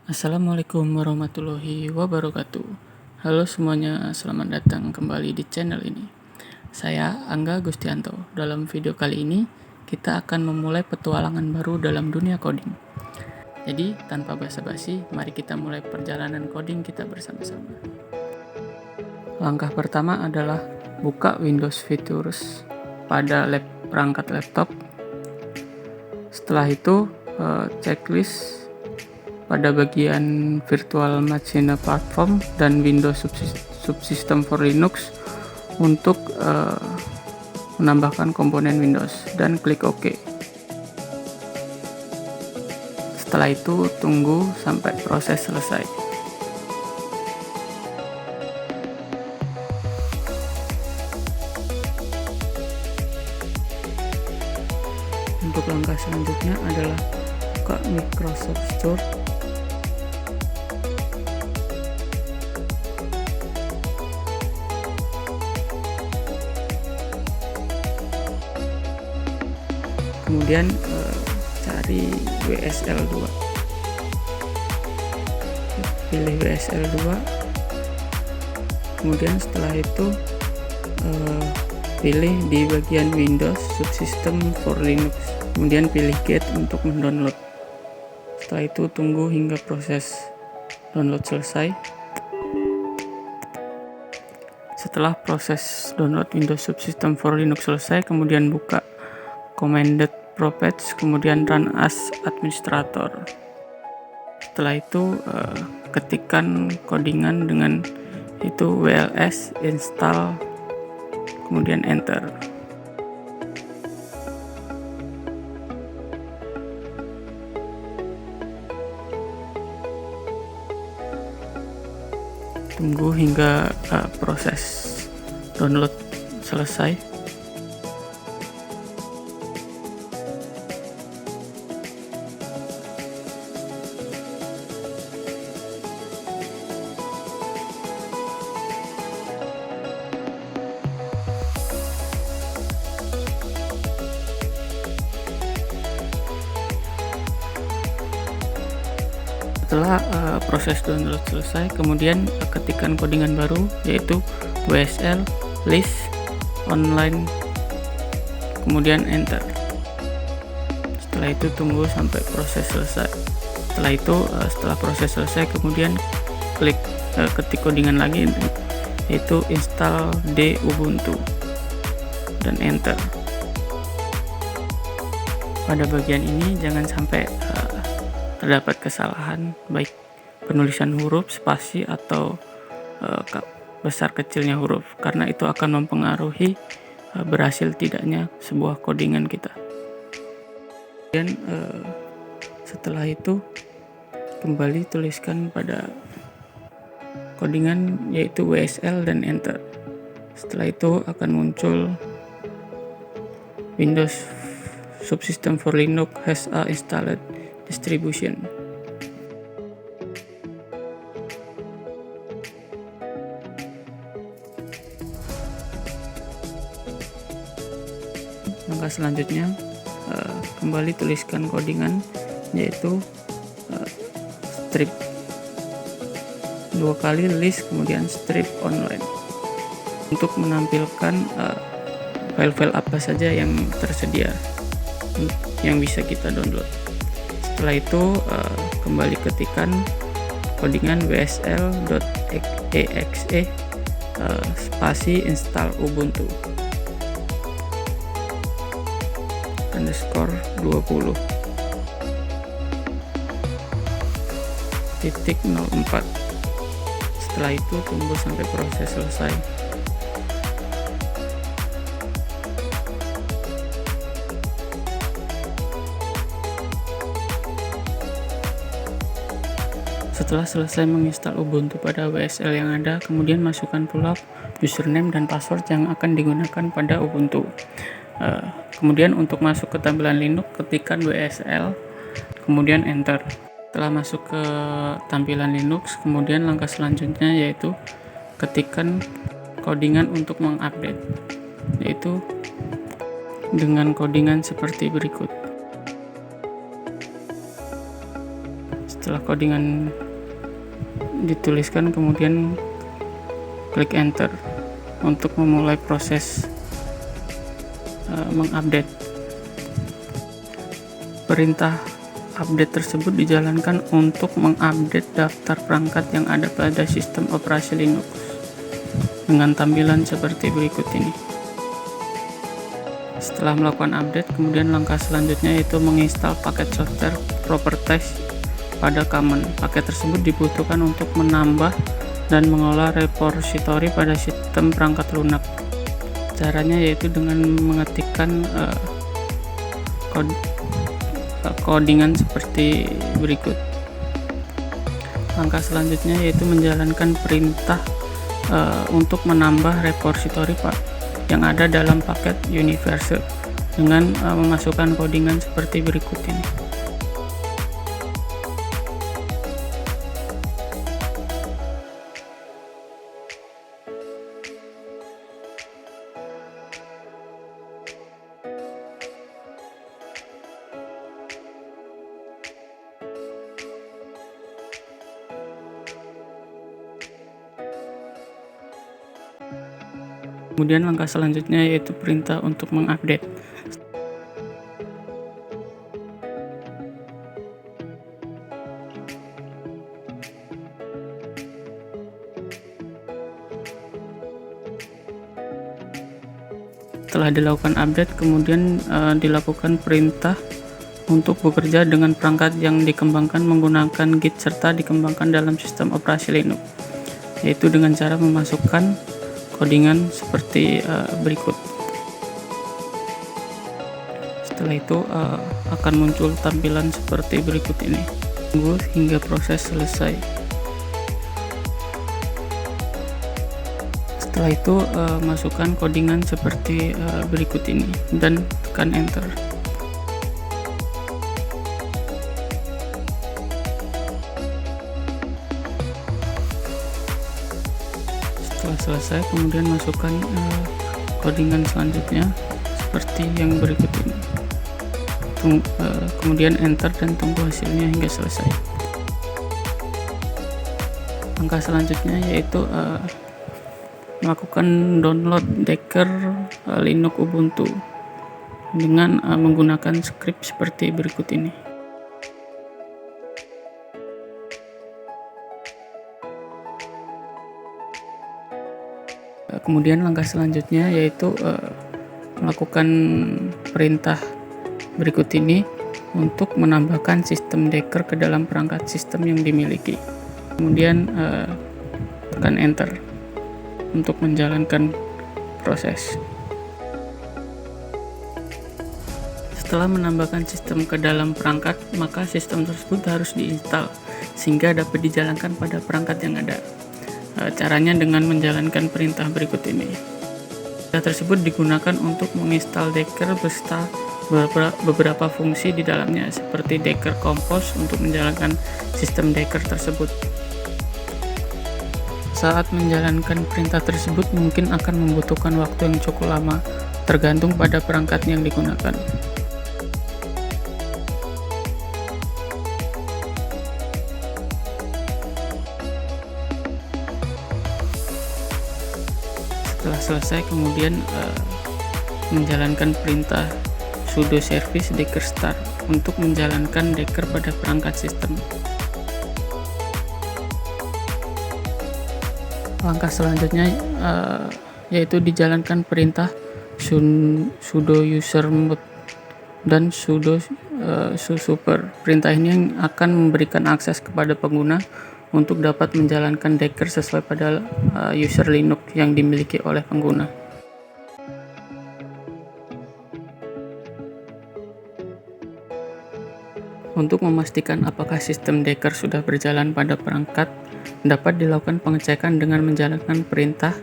Assalamualaikum warahmatullahi wabarakatuh. Halo semuanya, selamat datang kembali di channel ini. Saya Angga Gustianto. Dalam video kali ini, kita akan memulai petualangan baru dalam dunia coding. Jadi, tanpa basa-basi, mari kita mulai perjalanan coding kita bersama-sama. Langkah pertama adalah buka Windows Features pada perangkat laptop. Setelah itu, checklist pada bagian Virtual Machine Platform dan Windows Subsystem for Linux untuk menambahkan komponen Windows dan klik OK. Setelah itu tunggu sampai proses selesai. Untuk langkah selanjutnya adalah buka Microsoft Store. Kemudian cari WSL2, pilih WSL2, kemudian setelah itu pilih di bagian Windows Subsystem for Linux, kemudian pilih Get untuk mendownload. Setelah itu tunggu hingga proses download selesai. Setelah proses download Windows Subsystem for Linux selesai, kemudian buka Commanded Pro Patch, kemudian run as administrator. Setelah itu ketikkan codingan dengan itu WLS install, kemudian enter. Tunggu hingga proses download selesai. Setelah proses download selesai, kemudian ketikkan codingan baru yaitu WSL list online, kemudian enter. Setelah itu tunggu sampai proses selesai. Setelah proses selesai, kemudian klik ketik codingan lagi yaitu install d Ubuntu dan enter. Pada bagian ini jangan sampai terdapat kesalahan baik penulisan huruf, spasi, atau besar kecilnya huruf, karena itu akan mempengaruhi berhasil tidaknya sebuah codingan kita. Dan setelah itu kembali tuliskan pada codingan yaitu WSL dan enter. Setelah itu akan muncul Windows Subsystem for Linux has a installed distribution. Langkah selanjutnya kembali tuliskan codingan yaitu strip 2 kali list, kemudian strip online untuk menampilkan file-file apa saja yang tersedia yang bisa kita download. Setelah itu kembali ketikkan codingan wsl.exe spasi install Ubuntu _20 titik 04. Setelah itu tunggu sampai proses selesai. Setelah selesai menginstal Ubuntu pada WSL yang ada, kemudian masukkan pula username dan password yang akan digunakan pada Ubuntu. Kemudian untuk masuk ke tampilan Linux, ketikkan WSL, kemudian enter. Setelah masuk ke tampilan Linux, kemudian langkah selanjutnya yaitu ketikkan codingan untuk mengupdate, yaitu dengan codingan seperti berikut. Setelah codingan dituliskan, kemudian klik enter untuk memulai proses mengupdate. Perintah update tersebut dijalankan untuk mengupdate daftar perangkat yang ada pada sistem operasi Linux dengan tampilan seperti berikut ini. Setelah melakukan update, kemudian langkah selanjutnya yaitu menginstal paket software properties pada common. Paket tersebut dibutuhkan untuk menambah dan mengolah repositori pada sistem perangkat lunak. Caranya yaitu dengan mengetikkan codingan seperti berikut. Langkah selanjutnya yaitu menjalankan perintah untuk menambah repositori yang ada dalam paket universe dengan memasukkan codingan seperti berikut ini. Kemudian langkah selanjutnya yaitu perintah untuk mengupdate. Setelah dilakukan update, kemudian dilakukan perintah untuk bekerja dengan perangkat yang dikembangkan menggunakan Git serta dikembangkan dalam sistem operasi Linux, yaitu dengan cara memasukkan codingan seperti berikut. Setelah itu akan muncul tampilan seperti berikut ini. Tunggu hingga proses selesai. Setelah itu masukkan codingan seperti berikut ini dan tekan enter. Setelah selesai, kemudian masukkan codingan selanjutnya seperti yang berikut ini. Kemudian enter dan tunggu hasilnya hingga selesai. Langkah selanjutnya yaitu melakukan download Docker Linux Ubuntu dengan menggunakan script seperti berikut ini. Kemudian langkah selanjutnya yaitu melakukan perintah berikut ini untuk menambahkan sistem Docker ke dalam perangkat sistem yang dimiliki. Kemudian tekan enter untuk menjalankan proses. Setelah menambahkan sistem ke dalam perangkat, maka sistem tersebut harus diinstal sehingga dapat dijalankan pada perangkat yang ada. Caranya dengan menjalankan perintah berikut ini. Perintah tersebut digunakan untuk menginstal Docker beserta beberapa fungsi di dalamnya, seperti Docker Compose untuk menjalankan sistem Docker tersebut. Saat menjalankan perintah tersebut mungkin akan membutuhkan waktu yang cukup lama, tergantung pada perangkat yang digunakan. Setelah selesai, kemudian menjalankan perintah sudo service Docker start untuk menjalankan Docker pada perangkat sistem. Langkah selanjutnya yaitu dijalankan perintah sudo usermod dan sudo super. Perintah ini yang akan memberikan akses kepada pengguna untuk dapat menjalankan Docker sesuai pada user Linux yang dimiliki oleh pengguna. Untuk memastikan apakah sistem Docker sudah berjalan pada perangkat, dapat dilakukan pengecekan dengan menjalankan perintah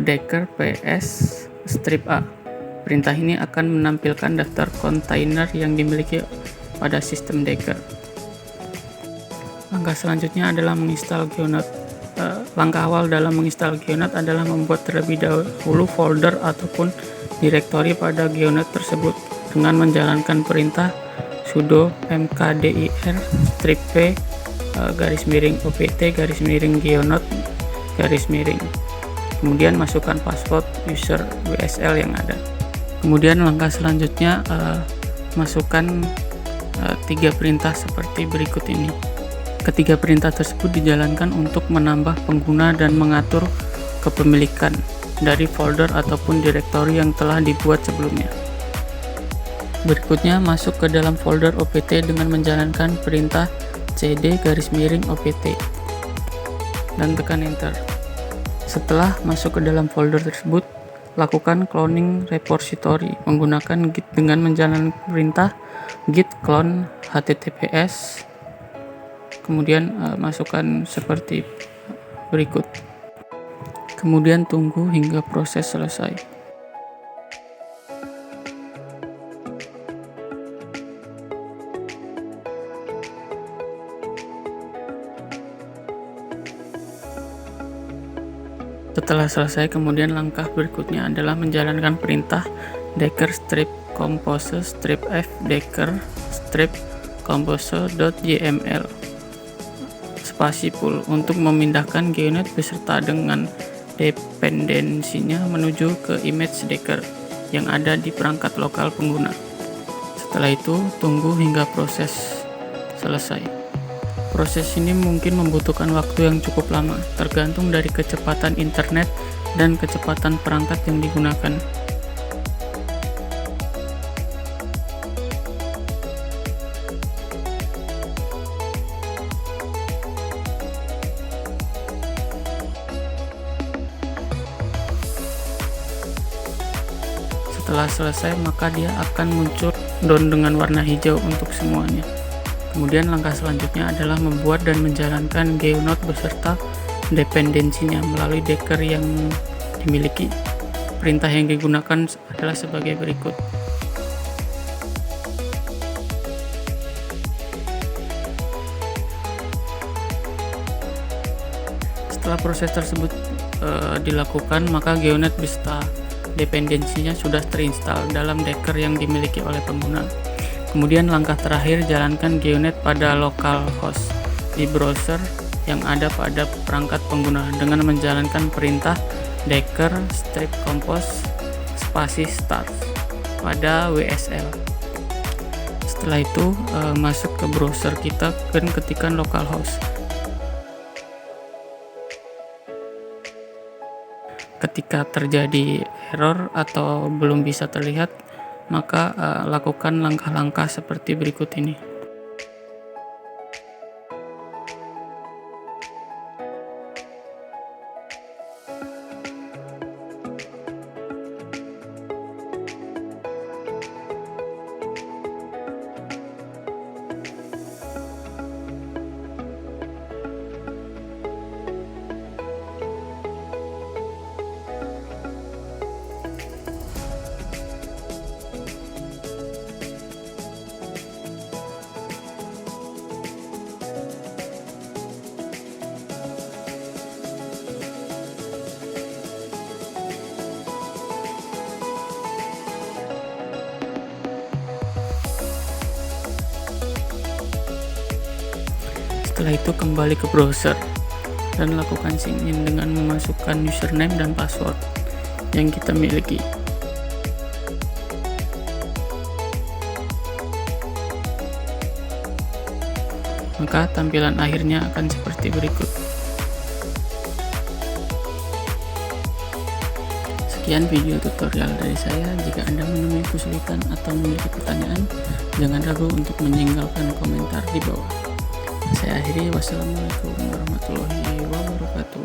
Docker ps -a. Perintah ini akan menampilkan daftar kontainer yang dimiliki pada sistem Docker. Langkah selanjutnya adalah menginstal GNOME. Langkah awal dalam menginstal GNOME adalah membuat terlebih dahulu folder ataupun direktori pada GNOME tersebut dengan menjalankan perintah sudo mkdir strip P garis miring opt garis miring geonode garis miring. Kemudian masukkan password user WSL yang ada. Kemudian langkah selanjutnya masukkan 3 perintah seperti berikut ini. Ketiga perintah tersebut dijalankan untuk menambah pengguna dan mengatur kepemilikan dari folder ataupun direktori yang telah dibuat sebelumnya. Berikutnya masuk ke dalam folder opt dengan menjalankan perintah cd garis miring opt dan tekan enter. Setelah masuk ke dalam folder tersebut, lakukan cloning repository menggunakan git dengan menjalankan perintah git clone https, kemudian masukkan seperti berikut. Kemudian tunggu hingga proses selesai. Setelah selesai, kemudian langkah berikutnya adalah menjalankan perintah decker strip compose strip f decker strip compose.yml spasi full untuk memindahkan geonode beserta dengan dependensinya menuju ke image decker yang ada di perangkat lokal pengguna. Setelah itu, tunggu hingga proses selesai. Proses ini mungkin membutuhkan waktu yang cukup lama, tergantung dari kecepatan internet dan kecepatan perangkat yang digunakan. Setelah selesai, maka dia akan muncul down dengan warna hijau untuk semuanya. Kemudian langkah selanjutnya adalah membuat dan menjalankan geonode beserta dependensinya melalui decker yang dimiliki. Perintah yang digunakan adalah sebagai berikut. Setelah proses tersebut dilakukan, maka geonode beserta dependensinya sudah terinstall dalam decker yang dimiliki oleh pengguna. Kemudian langkah terakhir, jalankan geonode pada localhost di browser yang ada pada perangkat pengguna dengan menjalankan perintah decker strip compose spasi start pada WSL. Setelah itu masuk ke browser kita dan ketikkan localhost. Ketika terjadi error atau belum bisa terlihat, maka lakukan langkah-langkah seperti berikut ini. Setelah itu kembali ke browser dan lakukan sign in dengan memasukkan username dan password yang kita miliki. Maka tampilan akhirnya akan seperti berikut. Sekian video tutorial dari saya. Jika Anda menemui kesulitan atau memiliki pertanyaan, jangan ragu untuk meninggalkan komentar di bawah. Saya akhiri, wassalamualaikum warahmatullahi wabarakatuh.